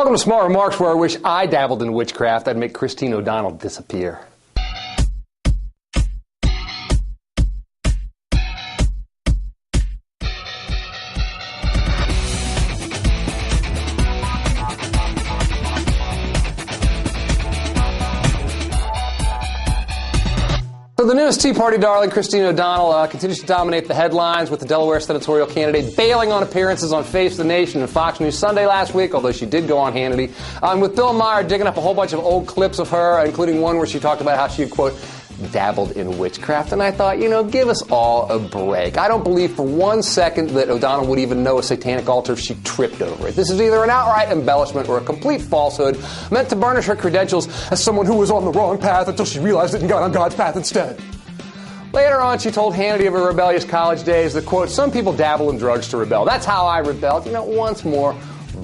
Welcome to Smart Remarks, where I wish I dabbled in witchcraft. I'd make Christine O'Donnell disappear. So the newest Tea Party darling, Christine O'Donnell, continues to dominate the headlines with the Delaware senatorial candidate bailing on appearances on Face the Nation and Fox News Sunday last week, although she did go on Hannity. With Bill Maher digging up a whole bunch of old clips of her, including one where she talked about how she, quote, dabbled in witchcraft. And I thought, give us all a break. I don't believe for 1 second that O'Donnell would even know a satanic altar if she tripped over it. This is either an outright embellishment or a complete falsehood meant to burnish her credentials as someone who was on the wrong path until she realized it and got on God's path instead. Later on, she told Hannity of her rebellious college days that, quote, some people dabble in drugs to rebel. That's how I rebelled. Once more,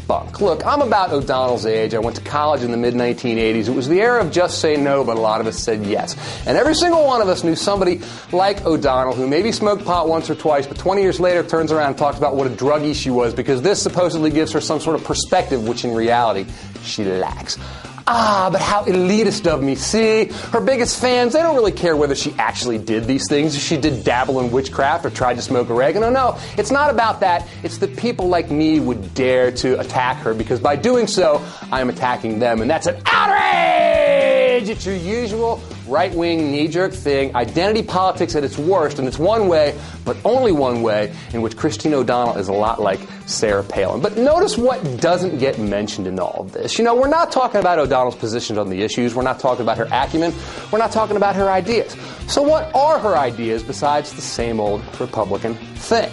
bunk. Look, I'm about O'Donnell's age. I went to college in the mid-1980s. It was the era of just say no, but a lot of us said yes. And every single one of us knew somebody like O'Donnell who maybe smoked pot once or twice, but 20 years later turns around and talks about what a druggie she was because this supposedly gives her some sort of perspective, which in reality she lacks. But how elitist of me. See, her biggest fans, they don't really care whether she actually did these things, if she did dabble in witchcraft or tried to smoke oregano. No, it's not about that. It's that people like me would dare to attack her because by doing so, I am attacking them, and that's an outrage! It's your usual right-wing knee-jerk thing, identity politics at its worst, and it's one way, but only one way, in which Christine O'Donnell is a lot like Sarah Palin. But notice what doesn't get mentioned in all of this. We're not talking about O'Donnell's positions on the issues. We're not talking about her acumen. We're not talking about her ideas. So what are her ideas besides the same old Republican thing?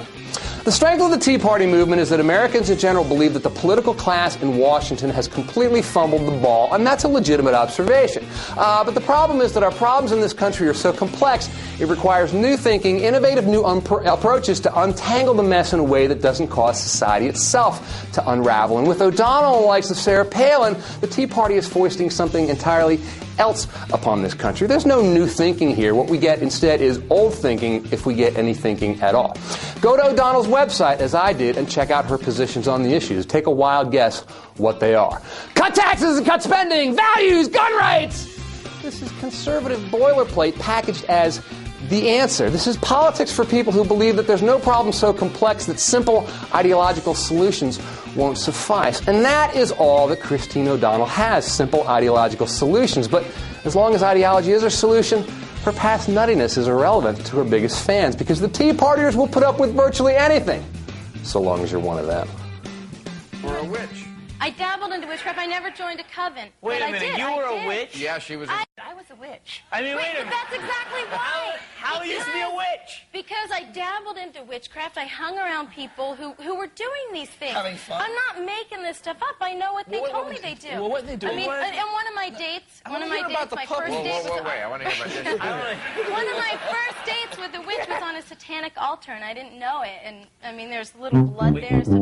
The strength of the Tea Party movement is that Americans in general believe that the political class in Washington has completely fumbled the ball, and that's a legitimate observation. But the problem is that our problems in this country are so complex, it requires new thinking, innovative new approaches to untangle the mess in a way that doesn't cause society itself to unravel. And with O'Donnell and the likes of Sarah Palin, the Tea Party is foisting something entirely else upon this country. There's no new thinking here. What we get instead is old thinking, if we get any thinking at all. Go to O'Donnell's website, as I did, and check out her positions on the issues. Take a wild guess what they are. Cut taxes and cut spending! Values! Gun rights! This is conservative boilerplate packaged as the answer. This is politics for people who believe that there's no problem so complex that simple ideological solutions won't suffice. And that is all that Christine O'Donnell has, simple ideological solutions. But as long as ideology is her solution, her past nuttiness is irrelevant to her biggest fans because the Tea Partiers will put up with virtually anything, so long as you're one of them. Or a witch. I dabbled into witchcraft. I never joined a coven. Wait a minute, you were a witch? Yeah, she was I was a witch. I mean, wait a minute. That's exactly why. How are you to be a witch? Because I dabbled into witchcraft. I hung around people who were doing these things. Having fun? I'm not making this stuff up. I know what they told me they do. Well, what they do? I mean, in one of my dates, my first date. Wait, I want to hear about this. One of my first dates with a witch was on a satanic altar, and I didn't know it. And I mean, there's little blood there and stuff.